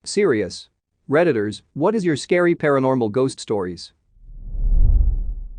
Serious. Redditors, what is your scary paranormal ghost stories?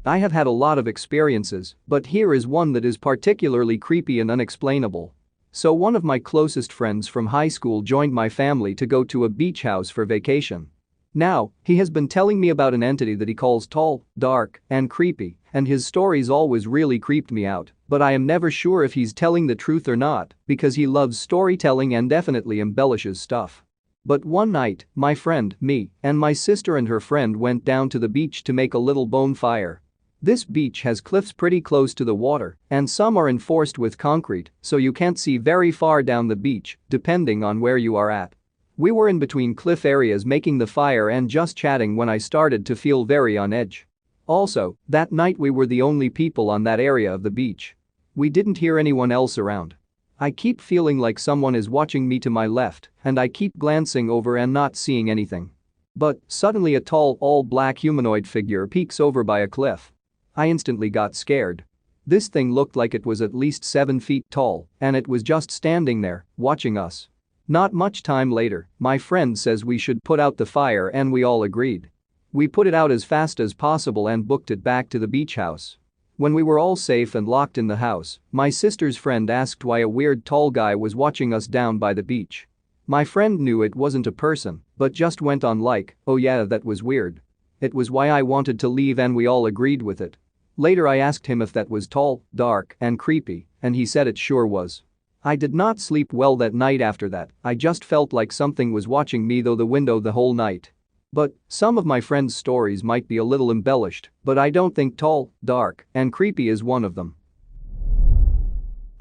I have had a lot of experiences, but here is one that is particularly creepy and unexplainable. So one of my closest friends from high school joined my family to go to a beach house for vacation. Now, he has been telling me about an entity that he calls tall, dark, and creepy, and his stories always really creeped me out, but I am never sure if he's telling the truth or not because he loves storytelling and definitely embellishes stuff. But one night, my friend, me, and my sister and her friend went down to the beach to make a little bonfire. This beach has cliffs pretty close to the water, and some are enforced with concrete, so you can't see very far down the beach, depending on where you are at. We were in between cliff areas making the fire and just chatting when I started to feel very on edge. Also, that night we were the only people on that area of the beach. We didn't hear anyone else around. I keep feeling like someone is watching me to my left, and I keep glancing over and not seeing anything. But suddenly a tall, all-black humanoid figure peeks over by a cliff. I instantly got scared. This thing looked like it was at least 7 feet tall, and it was just standing there, watching us. Not much time later, my friend says we should put out the fire and we all agreed. We put it out as fast as possible and booked it back to the beach house. When we were all safe and locked in the house, my sister's friend asked why a weird tall guy was watching us down by the beach. My friend knew it wasn't a person, but just went on like, "Oh yeah, that was weird." It was why I wanted to leave and we all agreed with it. Later I asked him if that was tall, dark, and creepy, and he said it sure was. I did not sleep well that night after that, I just felt like something was watching me through the window the whole night. But some of my friends' stories might be a little embellished, but I don't think tall, dark, and creepy is one of them.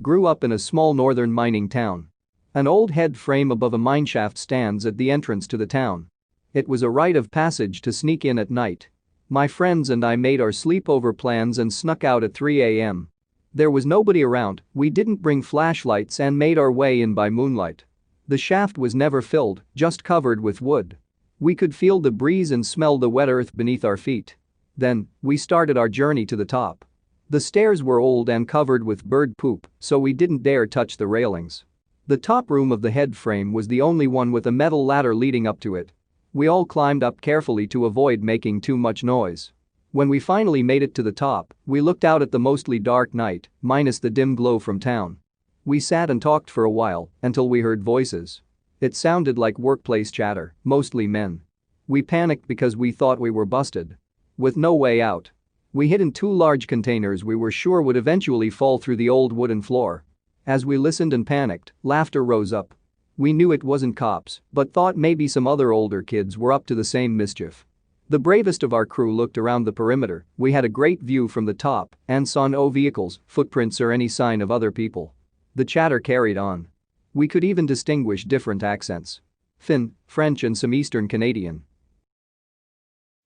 Grew up in a small northern mining town. An old head frame above a mineshaft stands at the entrance to the town. It was a rite of passage to sneak in at night. My friends and I made our sleepover plans and snuck out at 3 a.m. There was nobody around, we didn't bring flashlights and made our way in by moonlight. The shaft was never filled, just covered with wood. We could feel the breeze and smell the wet earth beneath our feet. Then, we started our journey to the top. The stairs were old and covered with bird poop, so we didn't dare touch the railings. The top room of the head frame was the only one with a metal ladder leading up to it. We all climbed up carefully to avoid making too much noise. When we finally made it to the top, we looked out at the mostly dark night, minus the dim glow from town. We sat and talked for a while until we heard voices. It sounded like workplace chatter, mostly men. We panicked because we thought we were busted. With no way out. We hid in 2 large containers we were sure would eventually fall through the old wooden floor. As we listened and panicked, laughter rose up. We knew it wasn't cops, but thought maybe some other older kids were up to the same mischief. The bravest of our crew looked around the perimeter, we had a great view from the top and saw no vehicles, footprints or any sign of other people. The chatter carried on. We could even distinguish different accents. Finn, French and some Eastern Canadian.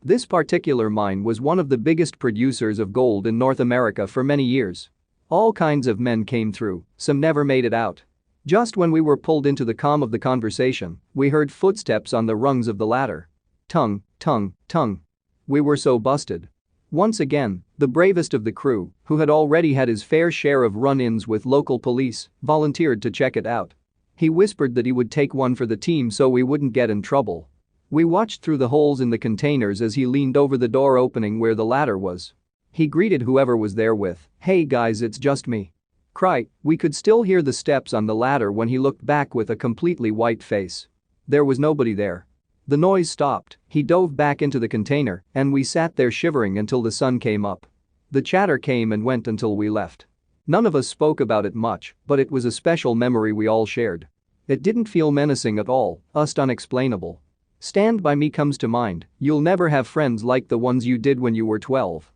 This particular mine was one of the biggest producers of gold in North America for many years. All kinds of men came through, some never made it out. Just when we were pulled into the calm of the conversation, we heard footsteps on the rungs of the ladder. Tongue, tongue, tongue. We were so busted. Once again, the bravest of the crew, who had already had his fair share of run-ins with local police, volunteered to check it out. He whispered that he would take one for the team so we wouldn't get in trouble. We watched through the holes in the containers as he leaned over the door opening where the ladder was. He greeted whoever was there with, "Hey guys, it's just me." Cry, we could still hear the steps on the ladder when he looked back with a completely white face. There was nobody there. The noise stopped, he dove back into the container, and we sat there shivering until the sun came up. The chatter came and went until we left. None of us spoke about it much, but it was a special memory we all shared. It didn't feel menacing at all, just unexplainable. Stand By Me comes to mind, you'll never have friends like the ones you did when you were 12.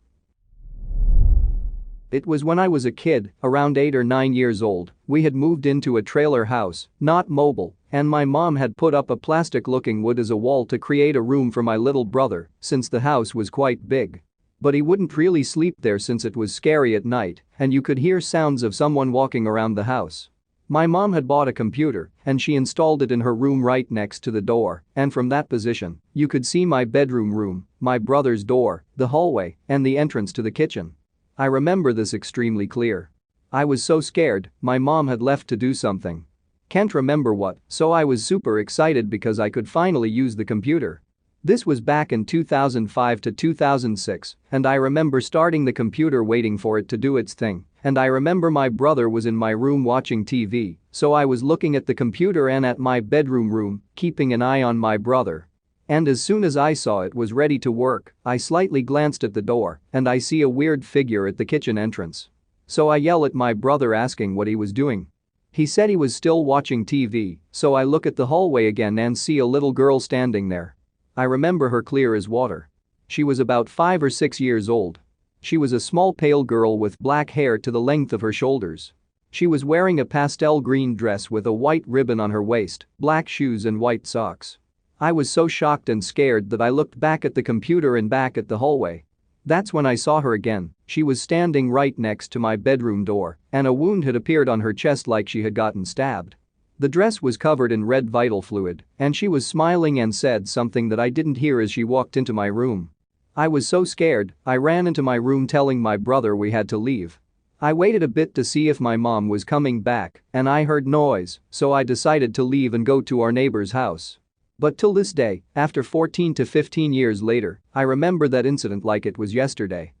It was when I was a kid, around 8 or 9 years old, we had moved into a trailer house, not mobile, and my mom had put up a plastic-looking wood as a wall to create a room for my little brother since the house was quite big. But he wouldn't really sleep there since it was scary at night and you could hear sounds of someone walking around the house. My mom had bought a computer and she installed it in her room right next to the door, and from that position, you could see my bedroom room, my brother's door, the hallway, and the entrance to the kitchen. I remember this extremely clear. I was so scared, my mom had left to do something. Can't remember what, so I was super excited because I could finally use the computer. This was back in 2005 to 2006, and I remember starting the computer waiting for it to do its thing, and I remember my brother was in my room watching TV, so I was looking at the computer and at my bedroom, keeping an eye on my brother. And as soon as I saw it was ready to work, I slightly glanced at the door, and I see a weird figure at the kitchen entrance. So I yell at my brother asking what he was doing. He said he was still watching TV, so I look at the hallway again and see a little girl standing there. I remember her clear as water. She was about 5 or 6 years old. She was a small pale girl with black hair to the length of her shoulders. She was wearing a pastel green dress with a white ribbon on her waist, black shoes and white socks. I was so shocked and scared that I looked back at the computer and back at the hallway. That's when I saw her again. She was standing right next to my bedroom door, and a wound had appeared on her chest like she had gotten stabbed. The dress was covered in red vital fluid, and she was smiling and said something that I didn't hear as she walked into my room. I was so scared, I ran into my room telling my brother we had to leave. I waited a bit to see if my mom was coming back, and I heard noise, so I decided to leave and go to our neighbor's house. But till this day, after 14 to 15 years later, I remember that incident like it was yesterday.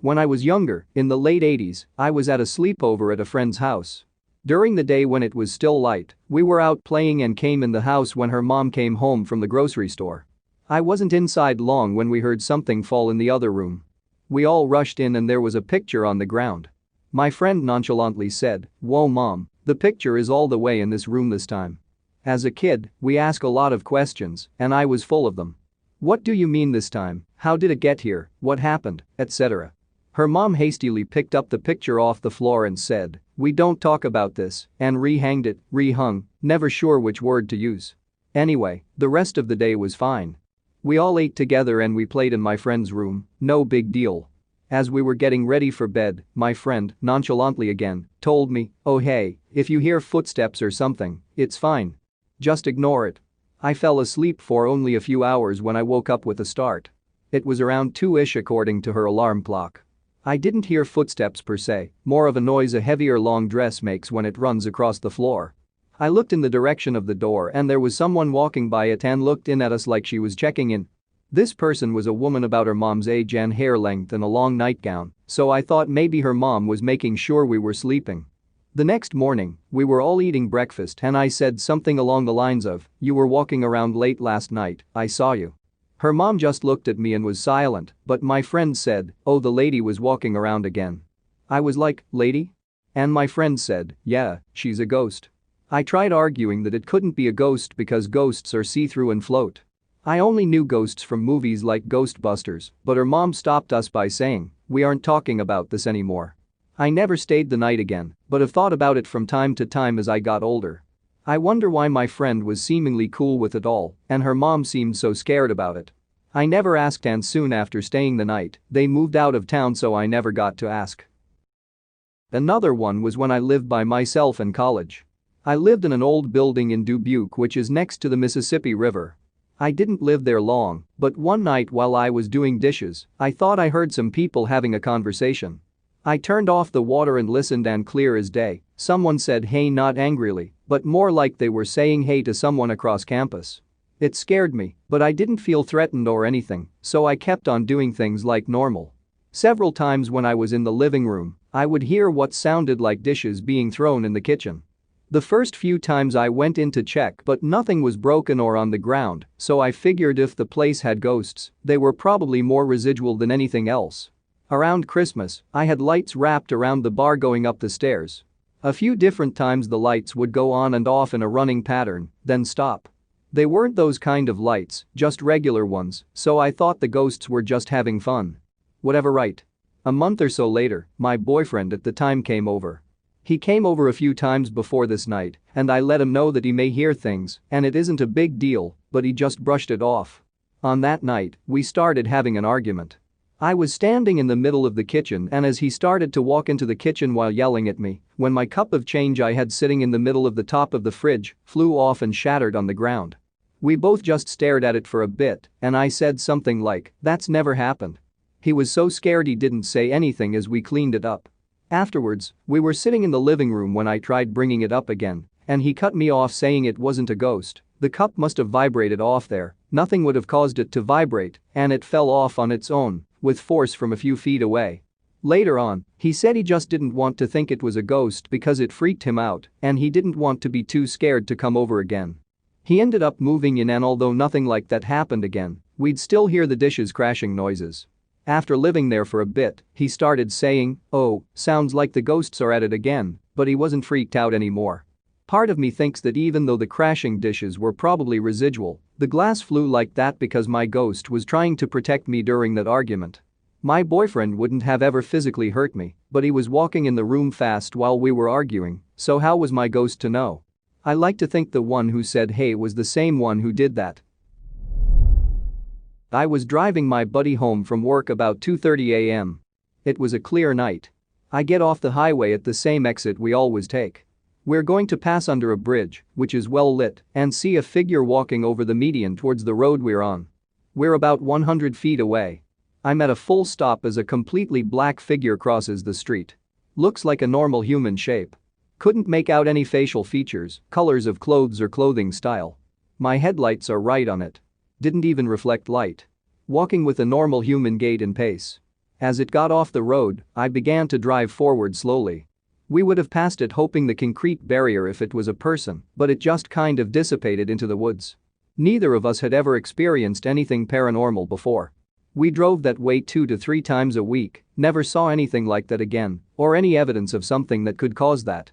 When I was younger, in the late 80s, I was at a sleepover at a friend's house. During the day when it was still light, we were out playing and came in the house when her mom came home from the grocery store. I wasn't inside long when we heard something fall in the other room. We all rushed in and there was a picture on the ground. My friend nonchalantly said, "Whoa mom, the picture is all the way in this room this time." As a kid, we ask a lot of questions, and I was full of them. What do you mean this time? How did it get here? What happened? Etc. Her mom hastily picked up the picture off the floor and said, "We don't talk about this," and rehanged it, rehung, never sure which word to use. Anyway, the rest of the day was fine. We all ate together and we played in my friend's room, no big deal. As we were getting ready for bed, my friend, nonchalantly again, told me, "Oh hey, if you hear footsteps or something, it's fine. Just ignore it." I fell asleep for only a few hours when I woke up with a start. It was around 2-ish according to her alarm clock. I didn't hear footsteps per se, more of a noise a heavier long dress makes when it runs across the floor. I looked in the direction of the door and there was someone walking by it and looked in at us like she was checking in. This person was a woman about her mom's age and hair length and a long nightgown, so I thought maybe her mom was making sure we were sleeping. The next morning, we were all eating breakfast and I said something along the lines of, "You were walking around late last night, I saw you." Her mom just looked at me and was silent, but my friend said, "Oh, the lady was walking around again." I was like, "Lady?" And my friend said, "Yeah, she's a ghost." I tried arguing that it couldn't be a ghost because ghosts are see-through and float. I only knew ghosts from movies like Ghostbusters, but her mom stopped us by saying, "We aren't talking about this anymore." I never stayed the night again, but have thought about it from time to time as I got older. I wonder why my friend was seemingly cool with it all, and her mom seemed so scared about it. I never asked, and soon after staying the night, they moved out of town, so I never got to ask. Another one was when I lived by myself in college. I lived in an old building in Dubuque, which is next to the Mississippi River. I didn't live there long, but one night while I was doing dishes, I thought I heard some people having a conversation. I turned off the water and listened, and clear as day, someone said hey, not angrily, but more like they were saying hey to someone across campus. It scared me, but I didn't feel threatened or anything, so I kept on doing things like normal. Several times when I was in the living room, I would hear what sounded like dishes being thrown in the kitchen. The first few times I went in to check, but nothing was broken or on the ground, so I figured if the place had ghosts, they were probably more residual than anything else. Around Christmas, I had lights wrapped around the bar going up the stairs. A few different times the lights would go on and off in a running pattern, then stop. They weren't those kind of lights, just regular ones, so I thought the ghosts were just having fun. Whatever, right? A month or so later, my boyfriend at the time came over. He came over a few times before this night, and I let him know that he may hear things, and it isn't a big deal, but he just brushed it off. On that night, we started having an argument. I was standing in the middle of the kitchen, and as he started to walk into the kitchen while yelling at me, when my cup of change I had sitting in the middle of the top of the fridge flew off and shattered on the ground. We both just stared at it for a bit, and I said something like, "That's never happened." He was so scared he didn't say anything as we cleaned it up. Afterwards, we were sitting in the living room when I tried bringing it up again, and he cut me off saying it wasn't a ghost, the cup must have vibrated off there, nothing would have caused it to vibrate, and it fell off on its own, with force from a few feet away. Later on, he said he just didn't want to think it was a ghost because it freaked him out and he didn't want to be too scared to come over again. He ended up moving in, and although nothing like that happened again, we'd still hear the dishes crashing noises. After living there for a bit, he started saying, "Oh, sounds like the ghosts are at it again," but he wasn't freaked out anymore. Part of me thinks that even though the crashing dishes were probably residual, the glass flew like that because my ghost was trying to protect me during that argument. My boyfriend wouldn't have ever physically hurt me, but he was walking in the room fast while we were arguing, so how was my ghost to know? I like to think the one who said hey was the same one who did that. I was driving my buddy home from work about 2:30 a.m. It was a clear night. I get off the highway at the same exit we always take. We're going to pass under a bridge, which is well lit, and see a figure walking over the median towards the road we're on. We're about 100 feet away. I'm at a full stop as a completely black figure crosses the street. Looks like a normal human shape. Couldn't make out any facial features, colors of clothes or clothing style. My headlights are right on it. Didn't even reflect light. Walking with a normal human gait and pace. As it got off the road, I began to drive forward slowly. We would have passed it hoping the concrete barrier if it was a person, but it just kind of dissipated into the woods. Neither of us had ever experienced anything paranormal before. We drove that way 2 to 3 times a week, never saw anything like that again, or any evidence of something that could cause that.